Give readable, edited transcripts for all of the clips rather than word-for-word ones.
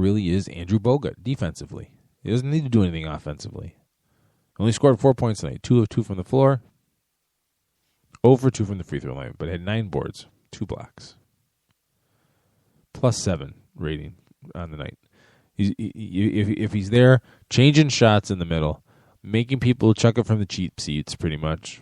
really is Andrew Bogut defensively. He doesn't need to do anything offensively. Only scored 4 points tonight, 2 of 2 from the floor, 0 for 2 from the free throw line, but had 9 boards, 2 blocks. +7 rating on the night. If he's there, changing shots in the middle, making people chuck it from the cheap seats pretty much,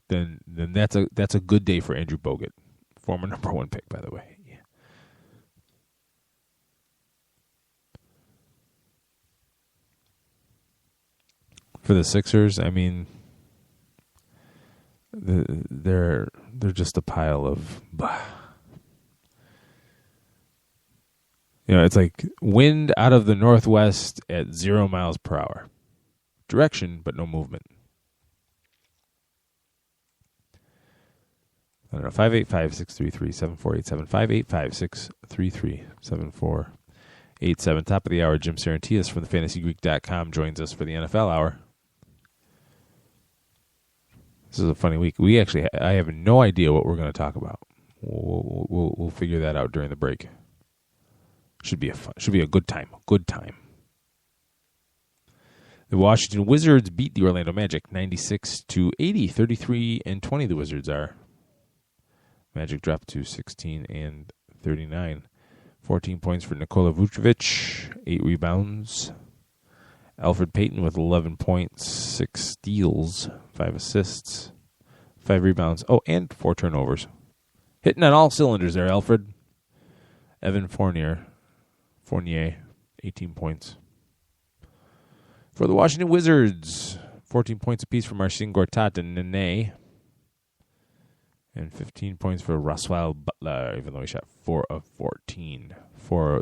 then that's a good day for Andrew Bogut, former number 1 pick, by the way. Yeah. For the Sixers, I mean, they're just a pile of blah. You know, it's like wind out of the northwest at 0 miles per hour. Direction, but no movement. I don't know, 585-633-7487, 585-633-7487. Top of the hour, Jim Saranteas from thefantasygreek.com joins us for the NFL Hour. This is a funny week. I have no idea what we're going to talk about. We'll figure that out during the break. Should be a good time. Good time. The Washington Wizards beat the Orlando Magic 96-80. 33-20 the Wizards are. Magic dropped to 16-39. 14 points for Nikola Vucevic, 8 rebounds. Alfred Payton with 11 points, 6 steals, 5 assists, 5 rebounds. Oh, and 4 turnovers. Hitting on all cylinders there, Alfred. Evan Fournier, 18 points. For the Washington Wizards, 14 points apiece for Marcin Gortat and Nene. And 15 points for Roswell Butler, even though he shot 4 of 14.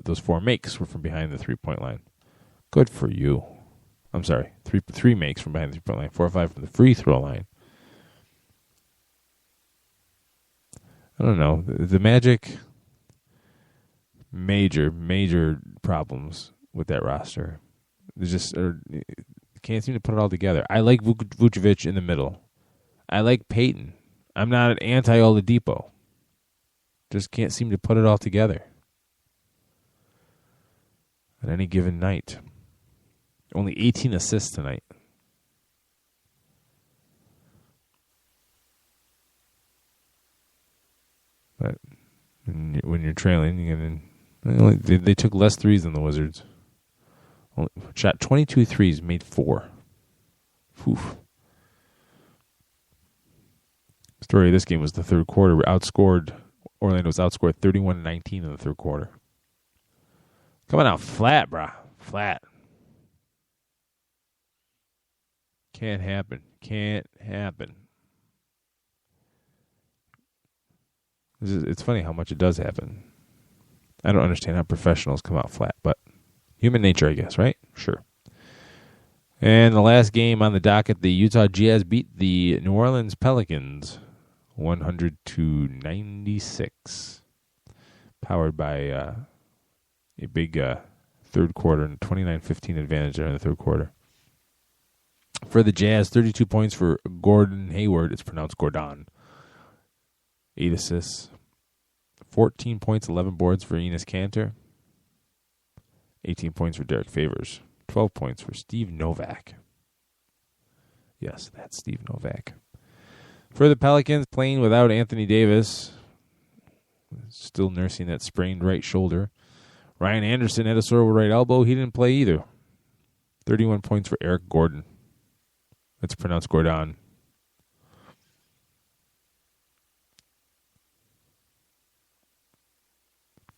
Those 4 makes were from behind the three-point line. Good for you. I'm sorry, three makes from behind the three-point line, 4 or 5 from the free throw line. I don't know. The Magic, major problems with that roster. They just can't seem to put it all together. I like Vucevic in the middle. I like Peyton. I'm not an anti-Oladipo. Just can't seem to put it all together on any given night. Only 18 assists tonight. But when you're trailing, they took less threes than the Wizards. Shot 22 threes, made 4. Oof. Story of this game was the third quarter. Orlando was outscored 31-19 in the third quarter. Coming out flat, brah. Flat. Can't happen. It's funny how much it does happen. I don't understand how professionals come out flat, but human nature, I guess, right? Sure. And the last game on the docket, the Utah Jazz beat the New Orleans Pelicans 100-96. Powered by a big third quarter and 29-15 advantage there in the third quarter. For the Jazz, 32 points for Gordon Hayward. It's pronounced Gordon. 8 assists. 14 points, 11 boards for Enes Kanter. 18 points for Derek Favors. 12 points for Steve Novak. Yes, that's Steve Novak. For the Pelicans, playing without Anthony Davis. Still nursing that sprained right shoulder. Ryan Anderson had a sore right elbow. He didn't play either. 31 points for Eric Gordon. That's pronounced Gordon.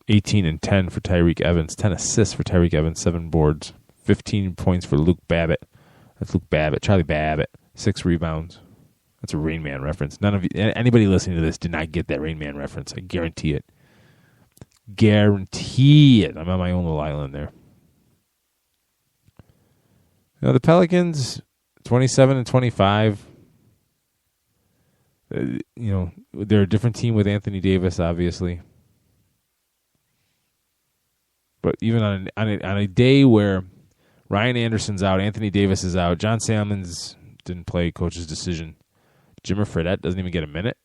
(18-10) for Tyreek Evans. 10 assists for Tyreek Evans. 7 boards. 15 points for Luke Babbitt. That's Luke Babbitt. Charlie Babbitt. 6 rebounds. That's a Rain Man reference. Anybody listening to this did not get that Rain Man reference. I guarantee it. Guarantee it. I'm on my own little island there. Now the Pelicans, 27-25. They're a different team with Anthony Davis, obviously. But even on a day where Ryan Anderson's out, Anthony Davis is out, John Salmons didn't play, coach's decision. Jimmer Fredette doesn't even get a minute.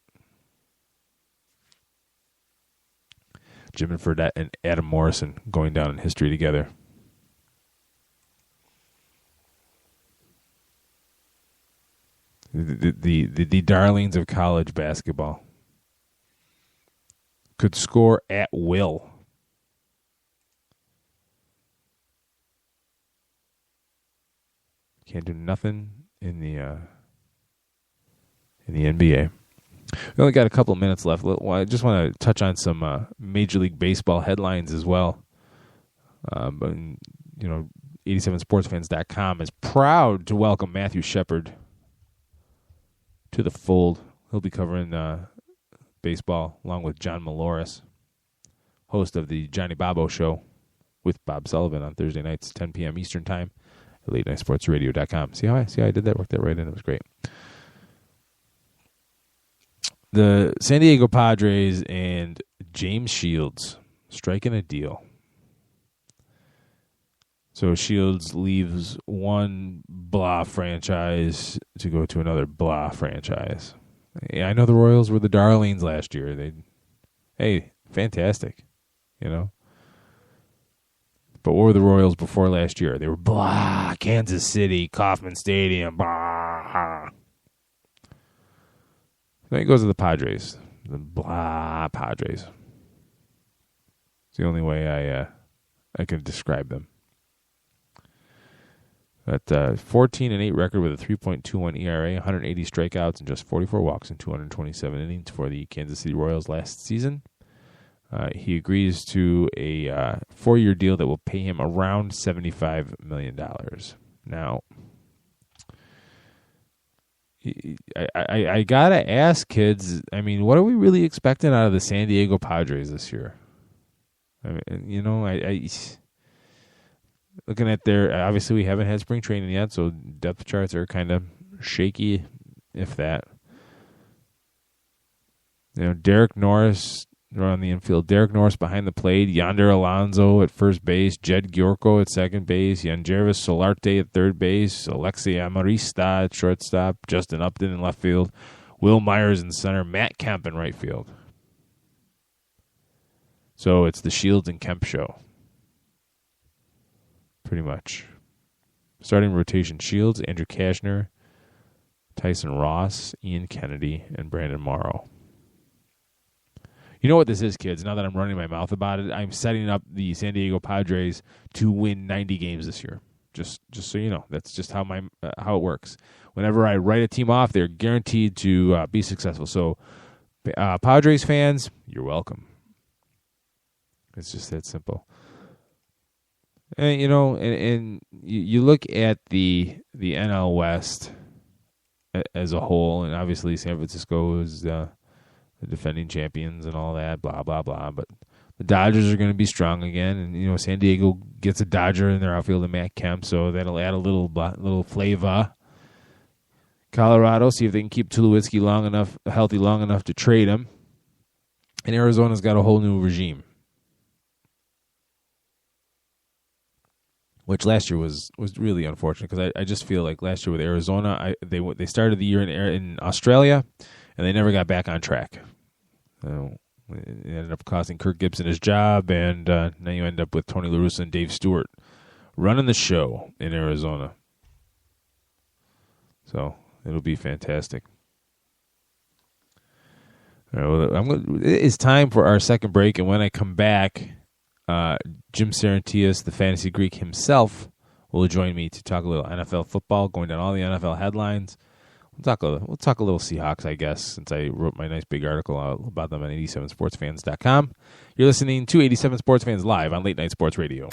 Jim Fredette and Adam Morrison going down in history together. The darlings of college basketball could score at will. Can't do nothing in the NBA. We only got a couple of minutes left. I just want to touch on some Major League Baseball headlines as well. But 87sportsfans.com is proud to welcome Matthew Shepard to the fold. He'll be covering baseball along with John Maloris, host of the Johnny Bobo Show with Bob Sullivan on Thursday nights, 10 p.m. Eastern Time at latenightsportsradio.com. See how I did that? Worked that right in. It was great. The San Diego Padres and James Shields striking a deal. So Shields leaves one blah franchise to go to another blah franchise. Yeah, I know the Royals were the darlings last year. Hey, fantastic, But what were the Royals before last year? They were blah, Kansas City, Kauffman Stadium, blah. Then he goes to the Padres, the blah Padres. It's the only way I can describe them. But 14-8 record with a 3.21 ERA, 180 strikeouts, and just 44 walks in 227 innings for the Kansas City Royals last season. He agrees to a 4-year deal that will pay him around $75 million. Now, I gotta ask, kids. I mean, what are we really expecting out of the San Diego Padres this year? I mean, looking at obviously we haven't had spring training yet, so depth charts are kind of shaky, if that. Derek Norris on the infield, Derek Norris behind the plate, Yonder Alonso at first base, Jed Gyorko at second base, Yangervis Solarte at third base, Alexei Amarista at shortstop, Justin Upton in left field, Will Myers in center, Matt Kemp in right field. So it's the Shields and Kemp show. Pretty much. Starting rotation, Shields, Andrew Kashner, Tyson Ross, Ian Kennedy, and Brandon Morrow. You know what this is, kids? Now that I'm running my mouth about it, I'm setting up the San Diego Padres to win 90 games this year. Just so you know, that's just how it works. Whenever I write a team off, they're guaranteed to be successful. So, Padres fans, you're welcome. It's just that simple. And and you look at the NL West as a whole, and obviously San Francisco is the defending champions and all that, blah, blah, blah. But the Dodgers are going to be strong again. And, San Diego gets a Dodger in their outfield, and Matt Kemp, so that'll add a little flavor. Colorado, see if they can keep Tulowitzki healthy long enough to trade him. And Arizona's got a whole new regime, which last year was really unfortunate because I just feel like last year with Arizona, they started the year in Australia, and they never got back on track. It ended up costing Kirk Gibson his job, and now you end up with Tony La Russa and Dave Stewart running the show in Arizona. So it'll be fantastic. All right, well, it's time for our second break, and when I come back, Jim Saranteas, the fantasy Greek himself, will join me to talk a little NFL football, going down all the NFL headlines. We'll talk a little Seahawks, I guess, since I wrote my nice big article about them on 87sportsfans.com. You're listening to 87 Sports Fans live on Late Night Sports Radio.